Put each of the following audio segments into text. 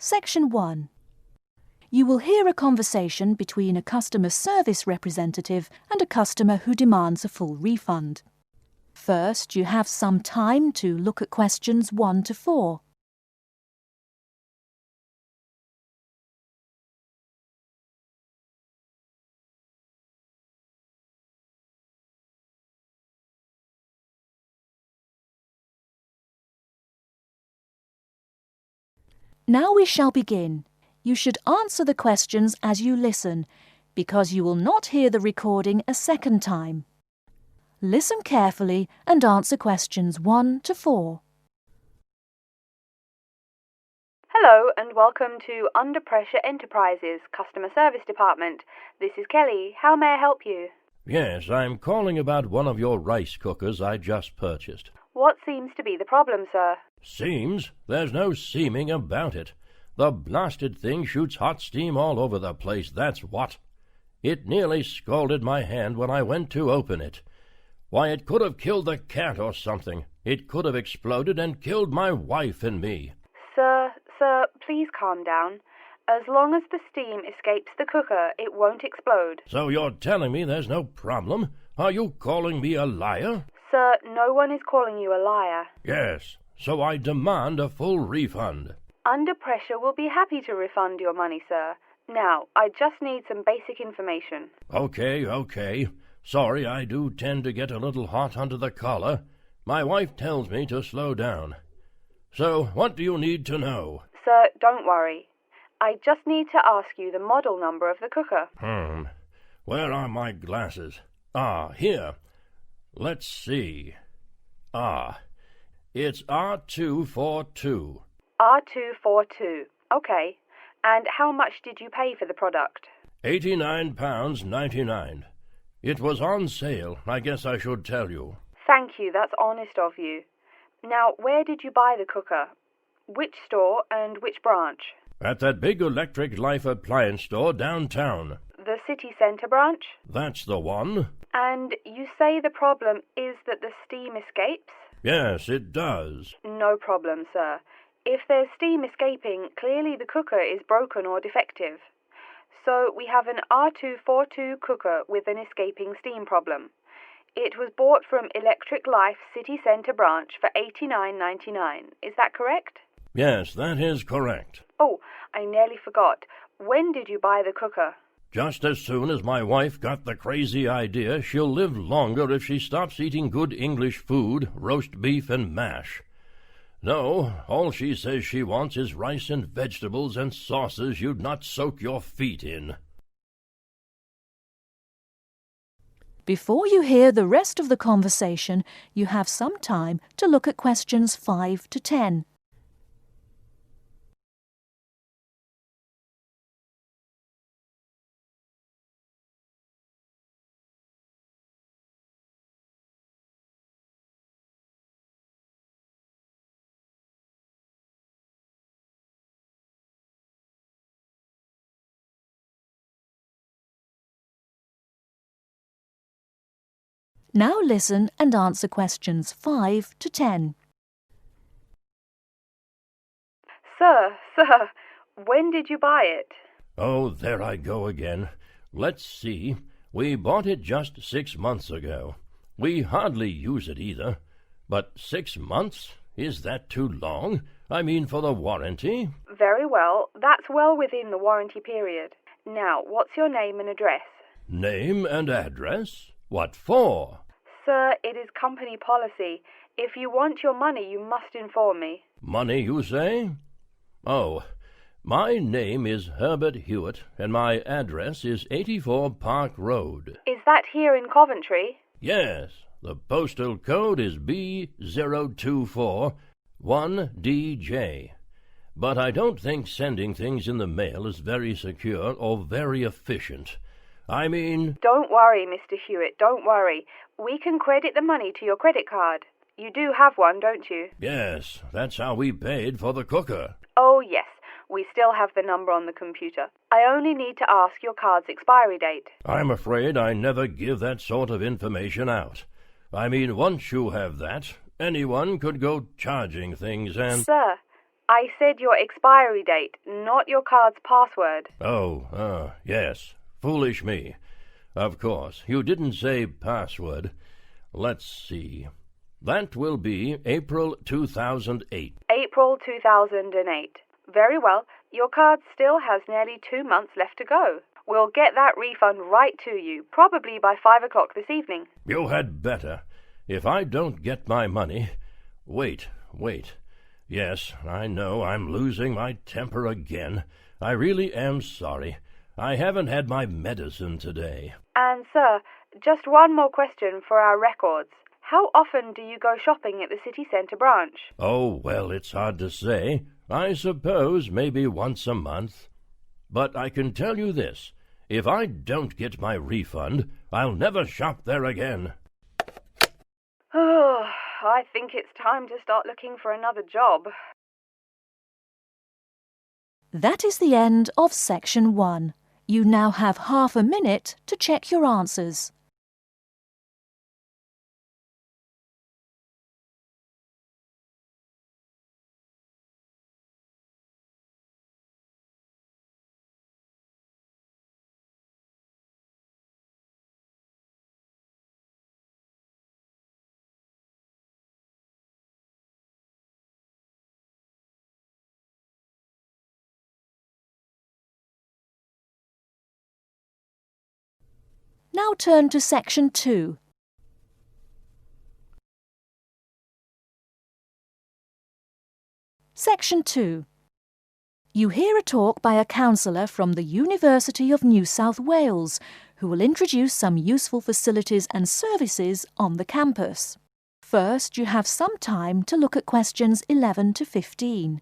Section 1. You will hear a conversation between a customer service representative and a customer who demands a full refund. First, you have some time to look at questions 1 to 4. Now we shall begin. You should answer the questions as you listen, because you will not hear the recording a second time. Listen carefully and answer questions 1 to 4. Hello and welcome to Under Pressure Enterprises Customer Service Department. This is Kelly. How may I help you? Yes, I'm calling about one of your rice cookers I just purchased. What seems to be the problem, sir? Seems? There's no seeming about it. The blasted thing shoots hot steam all over the place, that's what. It nearly scalded my hand when I went to open it. Why, it could have killed the cat or something. It could have exploded and killed my wife and me. Sir, please calm down. As long as the steam escapes the cooker, it won't explode. So you're telling me there's no problem? Are you calling me a liar? Sir, no one is calling you a liar. Yes, so I demand a full refund. Under Pressure will be happy to refund your money, sir. Now, I just need some basic information. Okay. Sorry, I do tend to get a little hot under the collar. My wife tells me to slow down. So, what do you need to know? Sir, don't worry. I just need to ask you the model number of the cooker. Where are my glasses? Here. Let's see. It's R242. R242. Okay. And how much did you pay for the product? £89.99. It was on sale, I guess I should tell you. Thank you, that's honest of you. Now, where did you buy the cooker? Which store and which branch? At that big Electric Life appliance store downtown. The city centre branch? That's the one. And you say the problem is that the steam escapes? Yes, it does. No problem, sir. If there's steam escaping, clearly the cooker is broken or defective. So we have an R242 cooker with an escaping steam problem. It was bought from Electric Life City Centre branch for $89.99. Is that correct? Yes, that is correct. Oh, I nearly forgot. When did you buy the cooker? Just as soon as my wife got the crazy idea she'll live longer if she stops eating good English food, roast beef and mash. No, all she says she wants is rice and vegetables and sauces you'd not soak your feet in. Before you hear the rest of the conversation, you have some time to look at questions 5 to 10. Now listen and answer questions 5 to 10. Sir, when did you buy it? Oh, there I go again. Let's see. We bought it just 6 months ago. We hardly use it either. But 6 months? Is that too long? I mean, for the warranty? Very well. That's well within the warranty period. Now, what's your name and address? Name and address? What for? Sir, it is company policy. If you want your money, you must inform me. Money, you say? Oh, my name is Herbert Hewitt, and my address is 84 Park Road. Is that here in Coventry? Yes, the postal code is B024 1DJ. But I don't think sending things in the mail is very secure or very efficient. I mean... Don't worry, Mr. Hewitt, don't worry. We can credit the money to your credit card. You do have one, don't you? Yes, that's how we paid for the cooker. Oh, yes. We still have the number on the computer. I only need to ask your card's expiry date. I'm afraid I never give that sort of information out. I mean, once you have that, anyone could go charging things and... Sir, I said your expiry date, not your card's password. Oh, yes. Foolish me. Of course, you didn't say password. Let's see. That will be April 2008. April 2008. Very well. Your card still has nearly 2 months left to go. We'll get that refund right to you, probably by 5 o'clock this evening. You had better. If I don't get my money... Wait. Yes, I know I'm losing my temper again. I really am sorry. I haven't had my medicine today. And, sir, just one more question for our records. How often do you go shopping at the city centre branch? Oh, well, it's hard to say. I suppose maybe once a month. But I can tell you this. If I don't get my refund, I'll never shop there again. Oh, I think it's time to start looking for another job. That is the end of Section 1. You now have half a minute to check your answers. Now turn to Section 2. Section 2. You hear a talk by a counsellor from the University of New South Wales, who will introduce some useful facilities and services on the campus. First, you have some time to look at questions 11 to 15.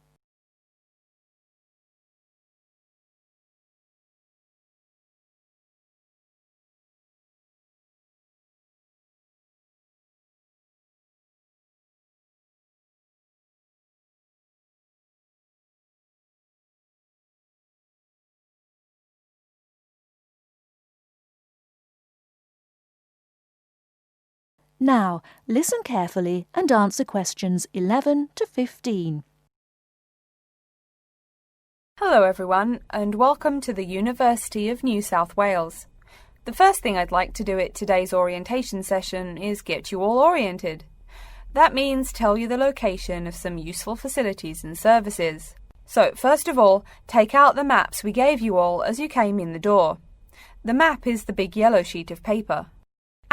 Now, listen carefully and answer questions 11 to 15. Hello everyone, and welcome to the University of New South Wales. The first thing I'd like to do at today's orientation session is get you all oriented. That means tell you the location of some useful facilities and services. So, first of all, take out the maps we gave you all as you came in the door. The map is the big yellow sheet of paper.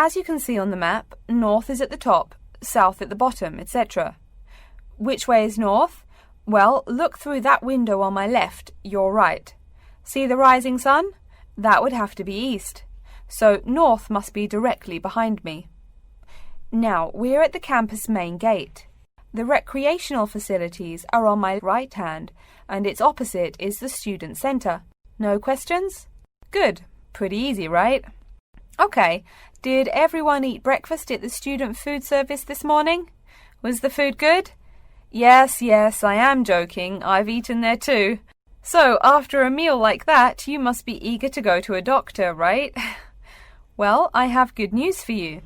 As you can see on the map, north is at the top, south at the bottom, etc. Which way is north? Well, look through that window on my left, your right. See the rising sun? That would have to be east. So north must be directly behind me. Now, we're at the campus main gate. The recreational facilities are on my right hand, and its opposite is the student centre. No questions? Good. Pretty easy, right? Okay, did everyone eat breakfast at the student food service this morning? Was the food good? Yes, I am joking. I've eaten there too. So, after a meal like that, you must be eager to go to a doctor, right? Well, I have good news for you.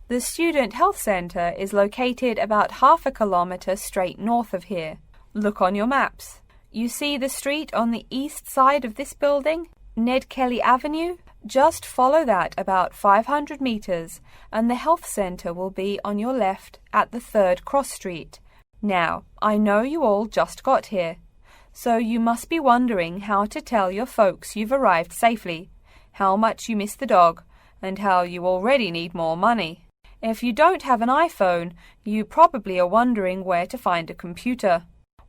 The Student Health Centre is located about half a kilometre straight north of here. Look on your maps. You see the street on the east side of this building? Ned Kelly Avenue? Just follow that about 500 metres and the health centre will be on your left at the 3rd cross street. Now, I know you all just got here, so you must be wondering how to tell your folks you've arrived safely, how much you miss the dog, and how you already need more money. If you don't have an iPhone, you probably are wondering where to find a computer.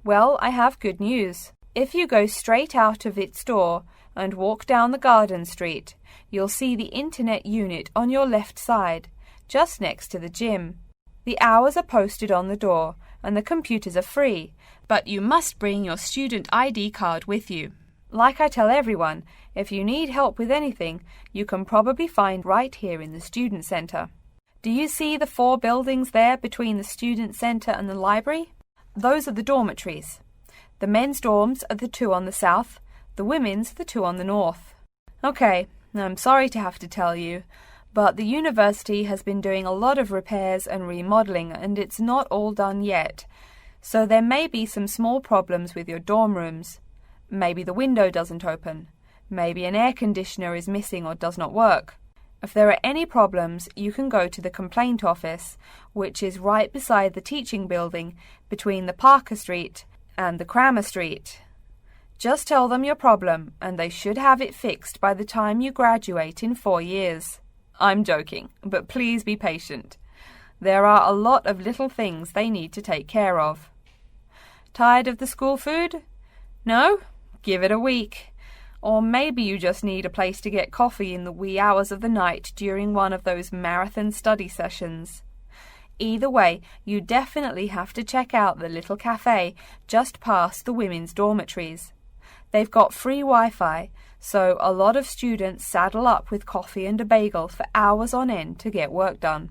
Well, I have good news. If you go straight out of its door and walk down the garden street, you'll see the internet unit on your left side, just next to the gym. The hours are posted on the door and the computers are free, but you must bring your student ID card with you. Like I tell everyone, if you need help with anything, you can probably find right here in the student centre. Do you see the 4 buildings there between the student centre and the library? Those are the dormitories. The men's dorms are the 2 on the south, the women's the 2 on the north. Okay, I'm sorry to have to tell you, but the university has been doing a lot of repairs and remodelling and it's not all done yet. So there may be some small problems with your dorm rooms. Maybe the window doesn't open. Maybe an air conditioner is missing or does not work. If there are any problems, you can go to the complaint office, which is right beside the teaching building between the Parker Street and the Cramer Street. Just tell them your problem and they should have it fixed by the time you graduate in 4 years. I'm joking, but please be patient. There are a lot of little things they need to take care of. Tired of the school food? No? Give it a week. Or maybe you just need a place to get coffee in the wee hours of the night during one of those marathon study sessions. Either way, you definitely have to check out the little cafe just past the women's dormitories. They've got free Wi-Fi, so a lot of students saddle up with coffee and a bagel for hours on end to get work done.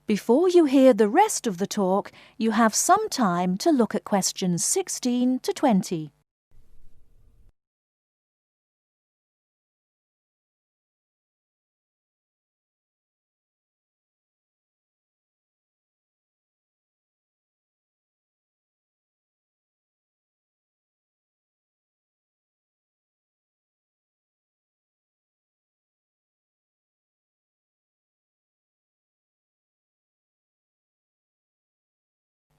Before you hear the rest of the talk, you have some time to look at questions 16 to 20.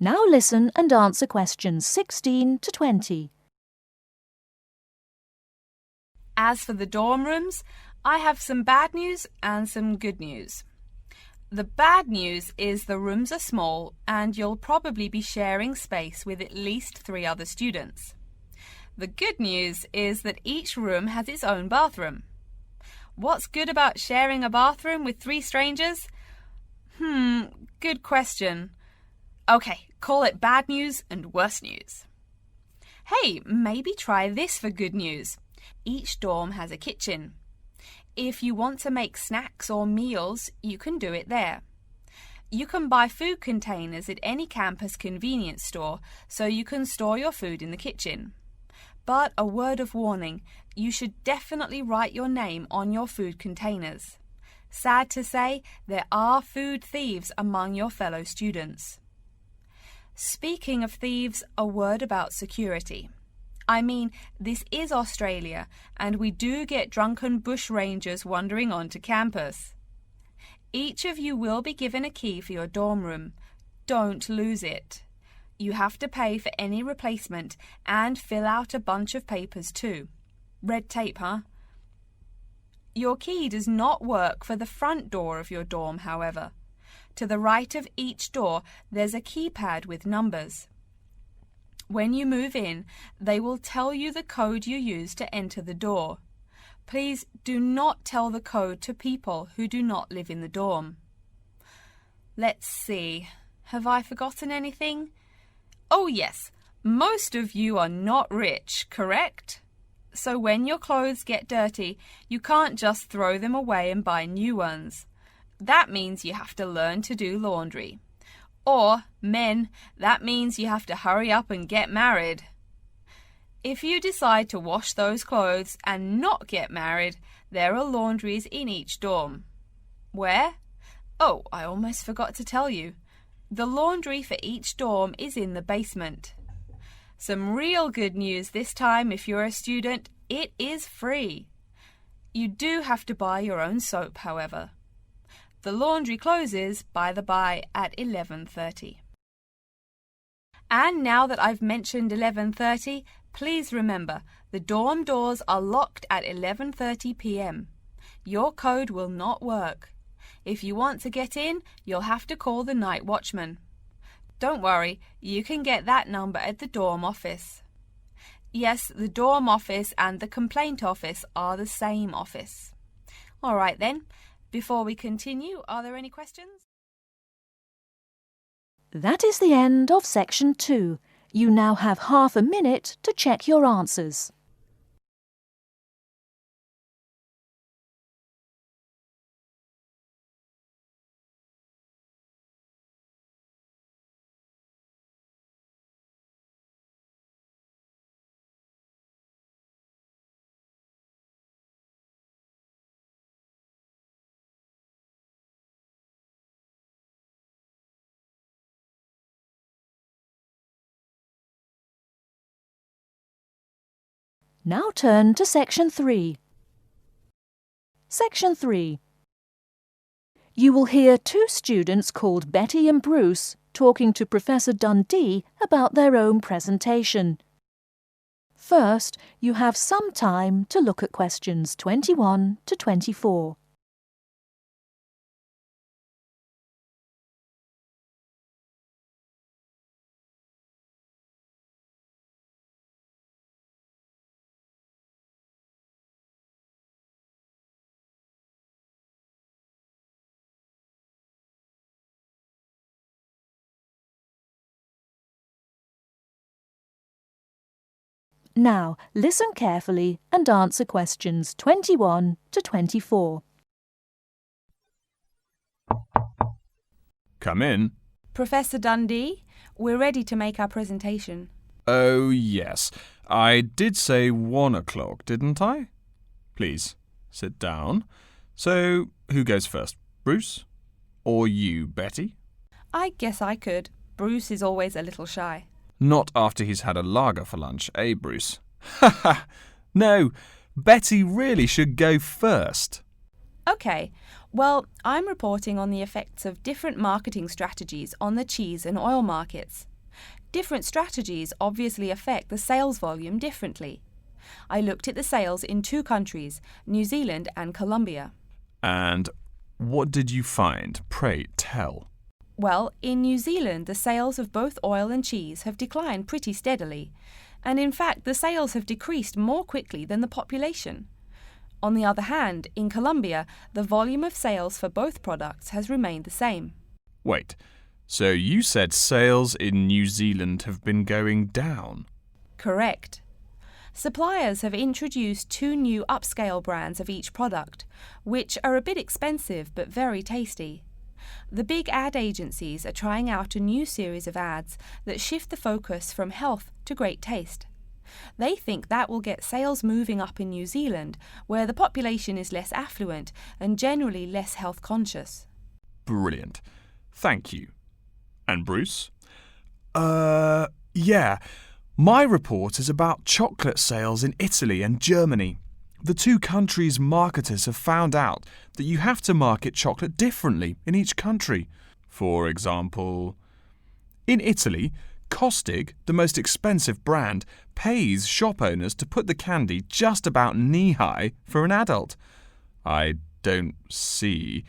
Now listen and answer questions 16 to 20. As for the dorm rooms, I have some bad news and some good news. The bad news is the rooms are small and you'll probably be sharing space with at least 3 other students. The good news is that each room has its own bathroom. What's good about sharing a bathroom with 3 strangers? Good question. Okay, call it bad news and worse news. Hey, maybe try this for good news. Each dorm has a kitchen. If you want to make snacks or meals, you can do it there. You can buy food containers at any campus convenience store, so you can store your food in the kitchen. But a word of warning, you should definitely write your name on your food containers. Sad to say, there are food thieves among your fellow students. Speaking of thieves, a word about security. I mean, this is Australia, and we do get drunken bush rangers wandering onto campus. Each of you will be given a key for your dorm room. Don't lose it. You have to pay for any replacement and fill out a bunch of papers too. Red tape, huh? Your key does not work for the front door of your dorm, however. To the right of each door, there's a keypad with numbers. When you move in, they will tell you the code you use to enter the door. Please do not tell the code to people who do not live in the dorm. Let's see. Have I forgotten anything? Oh yes, most of you are not rich, correct? So when your clothes get dirty, you can't just throw them away and buy new ones. That means you have to learn to do laundry. Or, men, that means you have to hurry up and get married. If you decide to wash those clothes and not get married, there are laundries in each dorm. Where? Oh, I almost forgot to tell you. The laundry for each dorm is in the basement. Some real good news this time if you're a student, it is free. You do have to buy your own soap, however. The laundry closes, by the by, at 11:30. And now that I've mentioned 11:30, please remember, the dorm doors are locked at 11:30 p.m. Your code will not work. If you want to get in, you'll have to call the night watchman. Don't worry, you can get that number at the dorm office. Yes, the dorm office and the complaint office are the same office. All right then. Before we continue, are there any questions? That is the end of section 2. You now have half a minute to check your answers. Now turn to Section 3. Section 3. You will hear two students called Betty and Bruce talking to Professor Dundee about their own presentation. First, you have some time to look at questions 21 to 24. Now, listen carefully and answer questions 21 to 24. Come in. Professor Dundee, we're ready to make our presentation. Oh, yes. I did say 1 o'clock, didn't I? Please, sit down. So, who goes first? Bruce? Or you, Betty? I guess I could. Bruce is always a little shy. Not after he's had a lager for lunch, eh, Bruce? Ha ha! No, Betty really should go first. OK, well, I'm reporting on the effects of different marketing strategies on the cheese and oil markets. Different strategies obviously affect the sales volume differently. I looked at the sales in 2 countries, New Zealand and Colombia. And what did you find? Pray tell. Well, in New Zealand, the sales of both oil and cheese have declined pretty steadily, and in fact, the sales have decreased more quickly than the population. On the other hand, in Colombia, the volume of sales for both products has remained the same. Wait, so you said sales in New Zealand have been going down? Correct. Suppliers have introduced 2 new upscale brands of each product, which are a bit expensive but very tasty. The big ad agencies are trying out a new series of ads that shift the focus from health to great taste. They think that will get sales moving up in New Zealand, where the population is less affluent and generally less health conscious. Brilliant. Thank you. And Bruce? Yeah. My report is about chocolate sales in Italy and Germany. The 2 countries' marketers have found out that you have to market chocolate differently in each country. For example, in Italy, Kostig, the most expensive brand, pays shop owners to put the candy just about knee-high for an adult. I don't see.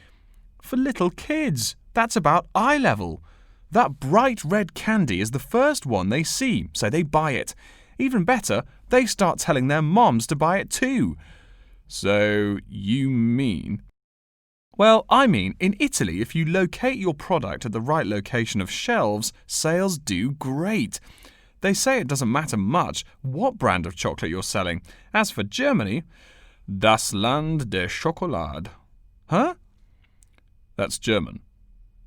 For little kids, that's about eye level. That bright red candy is the first one they see, so they buy it. Even better, they start telling their moms to buy it too. So, you mean... Well, I mean, in Italy, if you locate your product at the right location of shelves, sales do great. They say it doesn't matter much what brand of chocolate you're selling. As for Germany, das Land der Schokolade. Huh? That's German.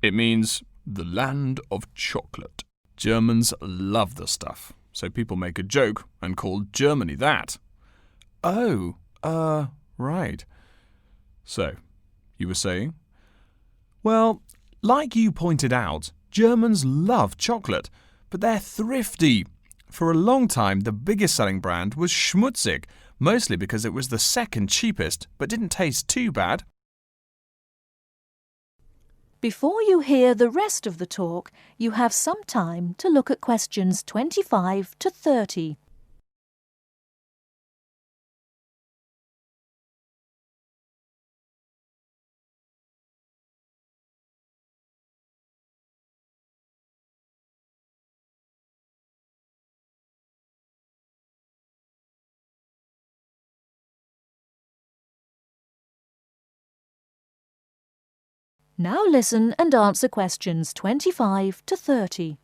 It means the land of chocolate. Germans love the stuff, so people make a joke and call Germany that. Oh, right. So, you were saying? Well, like you pointed out, Germans love chocolate, but they're thrifty. For a long time, the biggest selling brand was Schmutzig, mostly because it was the second cheapest, but didn't taste too bad. Before you hear the rest of the talk, you have some time to look at questions 25 to 30. Now listen and answer questions 25 to 30.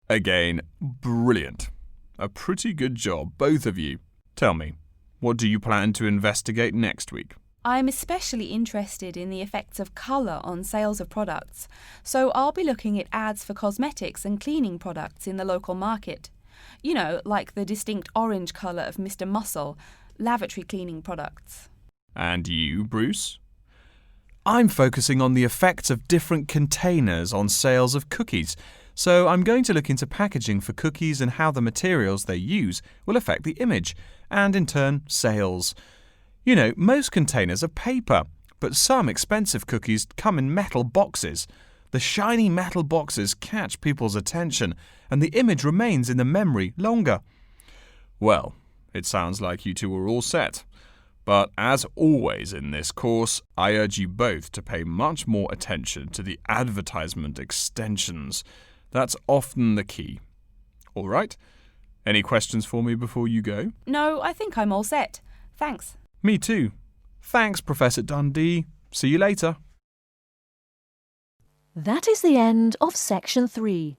Again, brilliant. A pretty good job, both of you. Tell me, what do you plan to investigate next week? I'm especially interested in the effects of colour on sales of products, so I'll be looking at ads for cosmetics and cleaning products in the local market. You know, like the distinct orange colour of Mr. Muscle, lavatory cleaning products. And you, Bruce? I'm focusing on the effects of different containers on sales of cookies. So I'm going to look into packaging for cookies and how the materials they use will affect the image, and in turn, sales. You know, most containers are paper, but some expensive cookies come in metal boxes. The shiny metal boxes catch people's attention, and the image remains in the memory longer. Well, it sounds like you two are all set. But as always in this course, I urge you both to pay much more attention to the advertisement extensions. That's often the key. All right? Any questions for me before you go? No, I think I'm all set. Thanks. Me too. Thanks, Professor Dundee. See you later. That is the end of Section 3.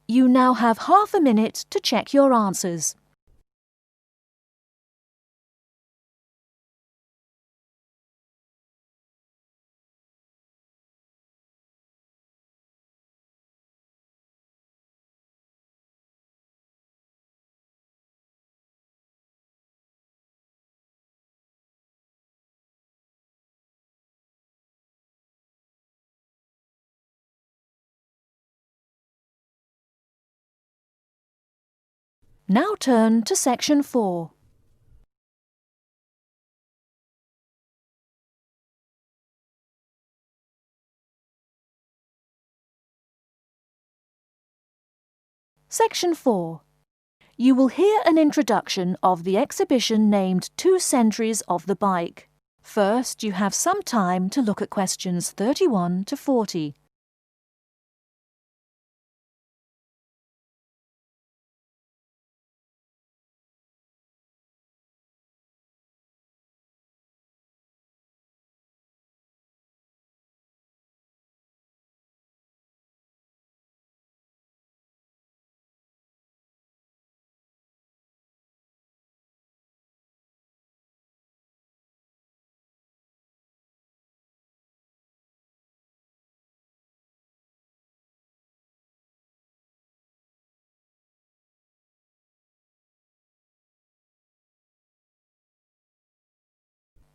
You now have half a minute to check your answers. Now turn to Section 4. Section 4. You will hear an introduction of the exhibition named 2 Centuries of the Bike. First, you have some time to look at questions 31 to 40.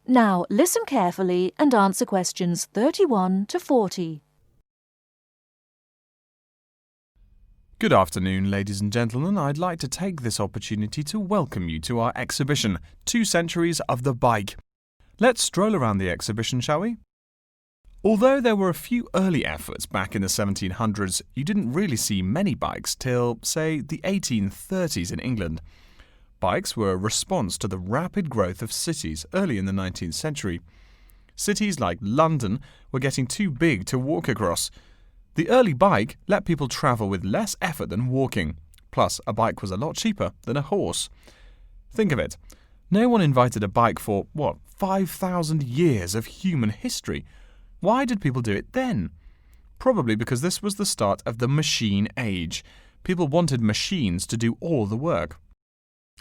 Now listen carefully and answer questions 31 to 40. Good afternoon, ladies and gentlemen. I'd like to take this opportunity to welcome you to our exhibition, 2 Centuries of the Bike. Let's stroll around the exhibition, shall we? Although there were a few early efforts back in the 1700s, you didn't really see many bikes till, say, the 1830s in England. Bikes were a response to the rapid growth of cities early in the 19th century. Cities like London were getting too big to walk across. The early bike let people travel with less effort than walking. Plus, a bike was a lot cheaper than a horse. Think of it. No one invented a bike for, 5,000 years of human history. Why did people do it then? Probably because this was the start of the machine age. People wanted machines to do all the work.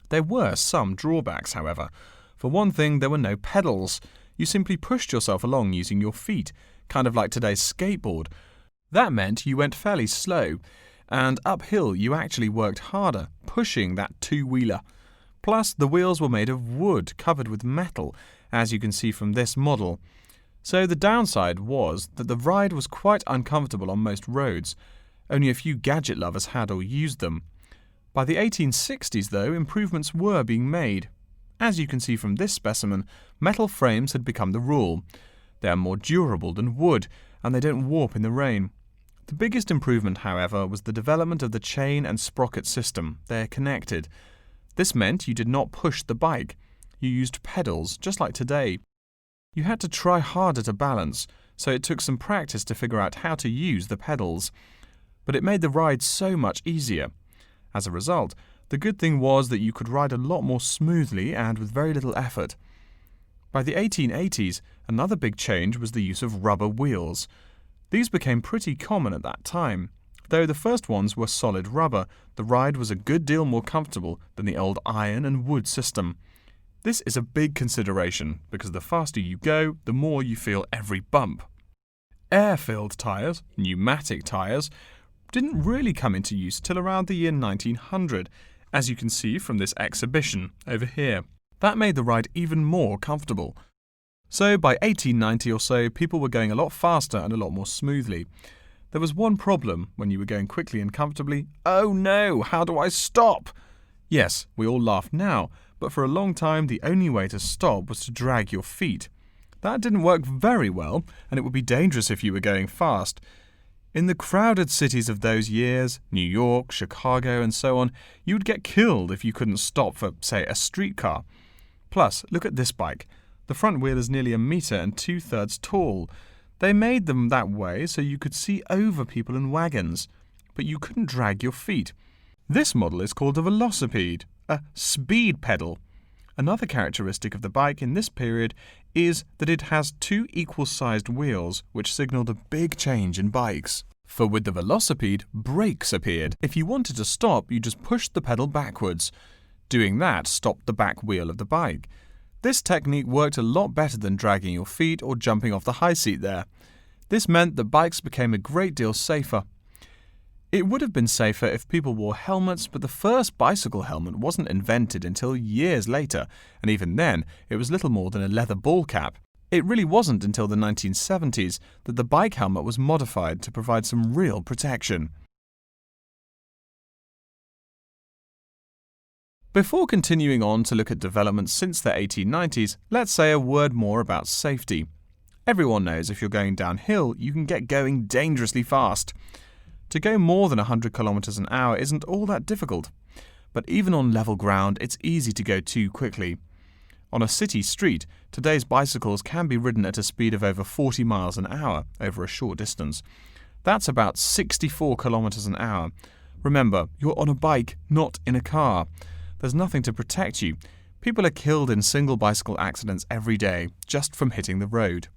There were some drawbacks, however. For one thing, there were no pedals. You simply pushed yourself along using your feet, kind of like today's skateboard. That meant you went fairly slow, and uphill you actually worked harder, pushing that two-wheeler. Plus, the wheels were made of wood covered with metal, as you can see from this model. So the downside was that the ride was quite uncomfortable on most roads. Only a few gadget lovers had or used them. By the 1860s, though, improvements were being made. As you can see from this specimen, metal frames had become the rule. They are more durable than wood, and they don't warp in the rain. The biggest improvement, however, was the development of the chain and sprocket system. They're connected. This meant you did not push the bike. You used pedals, just like today. You had to try harder to balance, so it took some practice to figure out how to use the pedals. But it made the ride so much easier. As a result, the good thing was that you could ride a lot more smoothly and with very little effort. By the 1880s, another big change was the use of rubber wheels. These became pretty common at that time. Though the first ones were solid rubber, the ride was a good deal more comfortable than the old iron and wood system. This is a big consideration because the faster you go, the more you feel every bump. Air-filled tyres, pneumatic tyres, didn't really come into use till around the year 1900, as you can see from this exhibition over here. That made the ride even more comfortable. So by 1890 or so, people were going a lot faster and a lot more smoothly. There was one problem when you were going quickly and comfortably. Oh no, how do I stop? Yes, we all laugh now, but for a long time the only way to stop was to drag your feet. That didn't work very well, and it would be dangerous if you were going fast. In the crowded cities of those years, New York, Chicago, and so on, you would get killed if you couldn't stop for, say, a streetcar. Plus, look at this bike. The front wheel is nearly 1 metre and 2/3 tall. They made them that way so you could see over people and wagons, but you couldn't drag your feet. This model is called a velocipede, a speed pedal. Another characteristic of the bike in this period is that it has 2 equal-sized wheels, which signalled a big change in bikes. For with the velocipede, brakes appeared. If you wanted to stop, you just pushed the pedal backwards. Doing that stopped the back wheel of the bike. This technique worked a lot better than dragging your feet or jumping off the high seat there. This meant that bikes became a great deal safer. It would have been safer if people wore helmets, but the first bicycle helmet wasn't invented until years later, and even then, it was little more than a leather ball cap. It really wasn't until the 1970s that the bike helmet was modified to provide some real protection. Before continuing on to look at developments since the 1890s, let's say a word more about safety. Everyone knows if you're going downhill, you can get going dangerously fast. To go more than 100 kilometers an hour isn't all that difficult. But even on level ground, it's easy to go too quickly. On a city street, today's bicycles can be ridden at a speed of over 40 miles an hour over a short distance. That's about 64 kilometers an hour. Remember, you're on a bike, not in a car. There's nothing to protect you. People are killed in single bicycle accidents every day, just from hitting the road.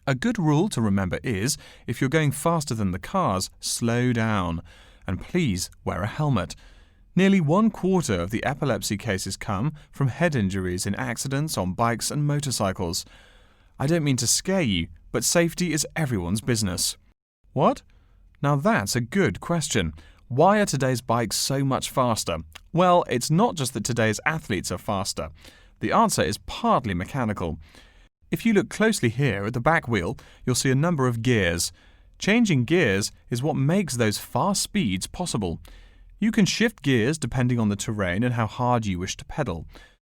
A good rule to remember is, if you're going faster than the cars, slow down. And please wear a helmet. Nearly 1/4 of the epilepsy cases come from head injuries in accidents on bikes and motorcycles. I don't mean to scare you, but safety is everyone's business. What? Now that's a good question. Why are today's bikes so much faster? Well, it's not just that today's athletes are faster. The answer is partly mechanical. If you look closely here at the back wheel, you'll see a number of gears. Changing gears is what makes those fast speeds possible. You can shift gears depending on the terrain and how hard you wish to pedal.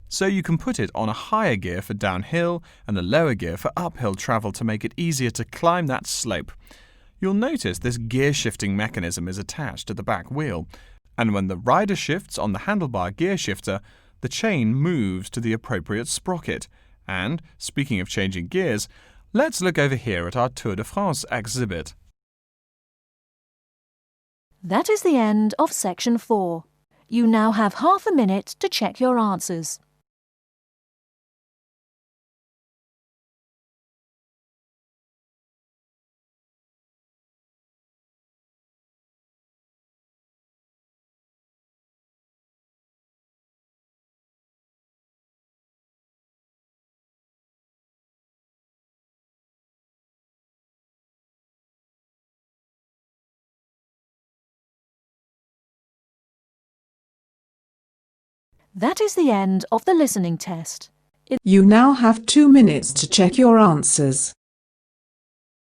So you can put it on a higher gear for downhill and a lower gear for uphill travel to make it easier to climb that slope. You'll notice this gear shifting mechanism is attached to the back wheel, and when the rider shifts on the handlebar gear shifter, the chain moves to the appropriate sprocket. And, speaking of changing gears, let's look over here at our Tour de France exhibit. That is the end of section 4. You now have half a minute to check your answers. That is the end of the listening test. You now have 2 minutes to check your answers.